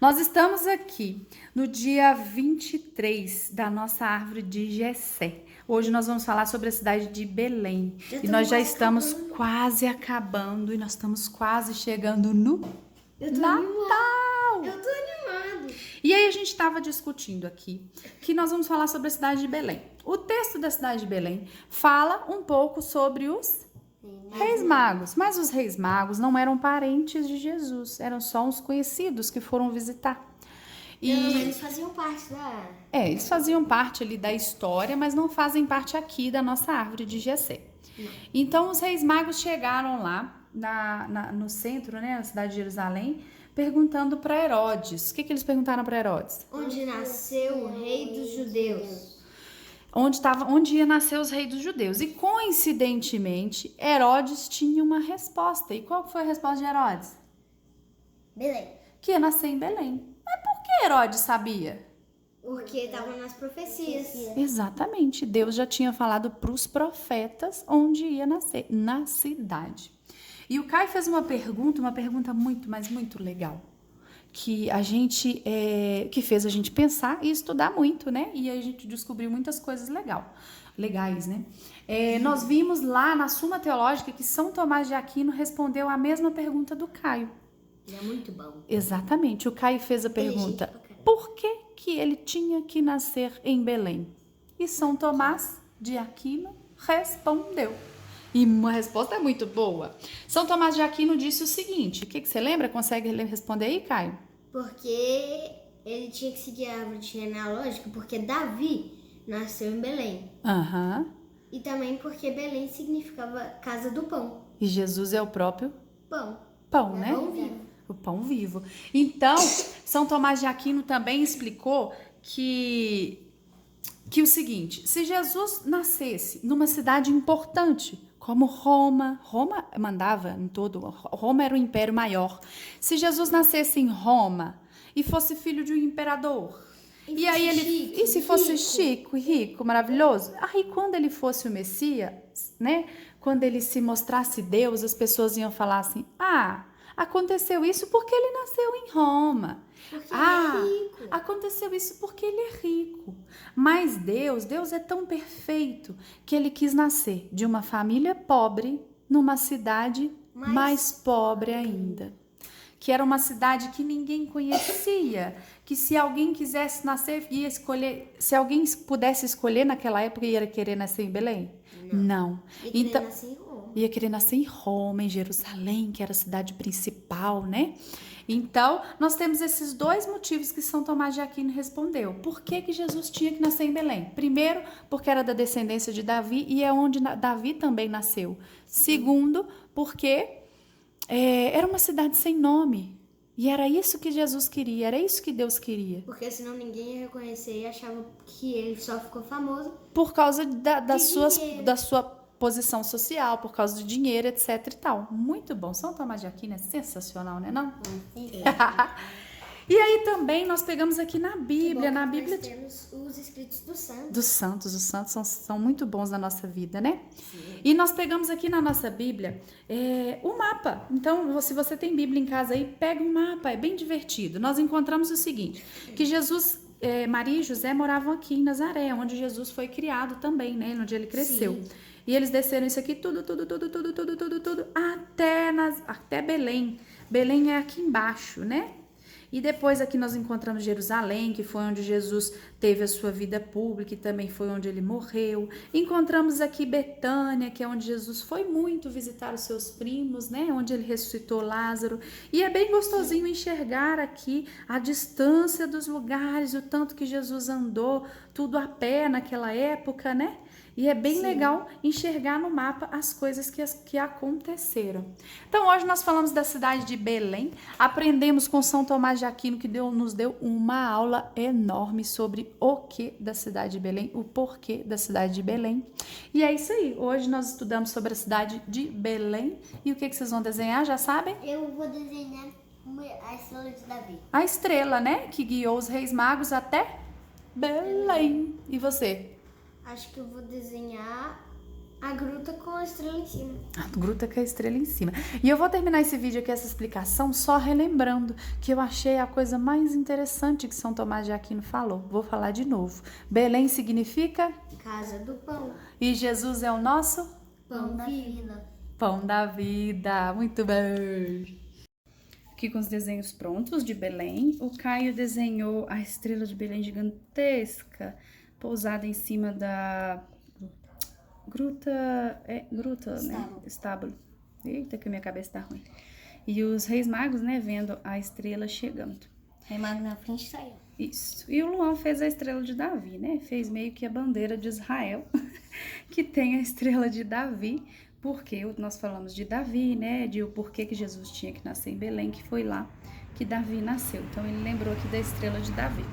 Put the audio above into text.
Nós estamos aqui no dia 23 da nossa árvore de Jessé. Hoje nós vamos falar sobre a cidade de Belém. E nós já estamos quase acabando e nós estamos quase chegando no Natal. Eu tô animado. E aí a gente estava discutindo aqui que nós vamos falar sobre a cidade de Belém. O texto da cidade de Belém fala um pouco sobre os Reis Magos, mas os Reis Magos não eram parentes de Jesus, eram só uns conhecidos que foram visitar. Eles faziam parte da... Eles faziam parte ali da história, mas não fazem parte aqui da nossa árvore de Jessé. Então os Reis Magos chegaram lá no centro, né, na cidade de Jerusalém, perguntando para Herodes. O que eles perguntaram para Herodes? Onde nasceu o rei dos judeus? Onde ia nascer os reis dos judeus. E coincidentemente, Herodes tinha uma resposta. E qual foi a resposta de Herodes? Belém. Que ia nascer em Belém. Mas por que Herodes sabia? Porque estavam nas profecias. Exatamente. Deus já tinha falado para os profetas onde ia nascer, na cidade. E o Caio fez uma pergunta muito, mas muito legal. Que fez a gente pensar e estudar muito, né? E a gente descobriu muitas coisas legais, né? Nós vimos lá na Suma Teológica que São Tomás de Aquino respondeu a mesma pergunta do Caio. É muito bom. Exatamente. O Caio fez a pergunta: por que ele tinha que nascer em Belém? E São Tomás de Aquino respondeu. E uma resposta muito boa. São Tomás de Aquino disse o seguinte: o que você lembra? Consegue responder aí, Caio? Porque ele tinha que seguir a árvore genealógica, porque Davi nasceu em Belém. Aham. E também porque Belém significava casa do pão. E Jesus é o próprio Pão, né? Pão vivo. O pão vivo. Então, São Tomás de Aquino também explicou que o seguinte: se Jesus nascesse numa cidade importante, como Roma mandava em todo, Roma era o império maior. Se Jesus nascesse em Roma e fosse filho de um imperador, e se fosse chique, rico, maravilhoso, aí quando ele fosse o Messias, né? Quando ele se mostrasse Deus, as pessoas iam falar assim: aconteceu isso porque ele nasceu em Roma. Porque ele é rico. Aconteceu isso porque ele é rico. Mas Deus é tão perfeito que ele quis nascer de uma família pobre numa cidade mais pobre ainda. Que era uma cidade que ninguém conhecia, que se alguém quisesse nascer, ia escolher, se alguém pudesse escolher naquela época, ia querer nascer em Belém? Não. Então, nascer em Roma. Ia querer nascer em Roma, em Jerusalém, que era a cidade principal, né? Então, nós temos esses dois motivos que São Tomás de Aquino respondeu. Por que Jesus tinha que nascer em Belém? Primeiro, porque era da descendência de Davi e é onde Davi também nasceu. Segundo, porque era uma cidade sem nome. E era isso que Jesus queria, era isso que Deus queria. Porque senão ninguém ia reconhecer e achava que ele só ficou famoso por causa da sua posição social, por causa do dinheiro, etc e tal. Muito bom. São Tomás de Aquino é sensacional, né, não? E aí também nós pegamos aqui na Bíblia, nós temos os escritos dos santos. Os santos são muito bons na nossa vida, né? Sim. E nós pegamos aqui na nossa Bíblia o mapa. Então, se você tem Bíblia em casa aí, pega um mapa, é bem divertido. Nós encontramos o seguinte, que Jesus, Maria e José moravam aqui em Nazaré, onde Jesus foi criado também, né? Onde ele cresceu. Sim. E eles desceram isso aqui tudo, até Belém. Belém é aqui embaixo, né? E depois aqui nós encontramos Jerusalém, que foi onde Jesus teve a sua vida pública e também foi onde ele morreu. Encontramos aqui Betânia, que é onde Jesus foi muito visitar os seus primos, né? Onde ele ressuscitou Lázaro. E é bem gostosinho enxergar aqui a distância dos lugares, o tanto que Jesus andou, tudo a pé naquela época, né? E é bem legal enxergar no mapa as coisas que aconteceram. Então, hoje nós falamos da cidade de Belém. Aprendemos com São Tomás de Aquino, que nos deu uma aula enorme sobre o que da cidade de Belém, o porquê da cidade de Belém. E é isso aí. Hoje nós estudamos sobre a cidade de Belém. E o que vocês vão desenhar, já sabem? Eu vou desenhar a estrela de Davi. A estrela, né? Que guiou os Reis Magos até Belém. E você? Acho que eu vou desenhar A gruta com a estrela em cima. A gruta com a estrela em cima. E eu vou terminar esse vídeo aqui, essa explicação, só relembrando que eu achei a coisa mais interessante que São Tomás de Aquino falou. Vou falar de novo. Belém significa? Casa do pão. E Jesus é o nosso? Pão da vida. Pão da vida. Muito bem. Aqui com os desenhos prontos de Belém. O Caio desenhou a estrela de Belém gigantesca, pousada em cima da gruta, né? Estábulo. Eita, que minha cabeça tá ruim. E os reis magos, né, vendo a estrela chegando. Rei Mago na frente saiu. Isso. E o Luan fez a estrela de Davi, né? Fez meio que a bandeira de Israel, que tem a estrela de Davi, porque nós falamos de Davi, né? De o porquê que Jesus tinha que nascer em Belém, que foi lá que Davi nasceu. Então ele lembrou aqui da estrela de Davi.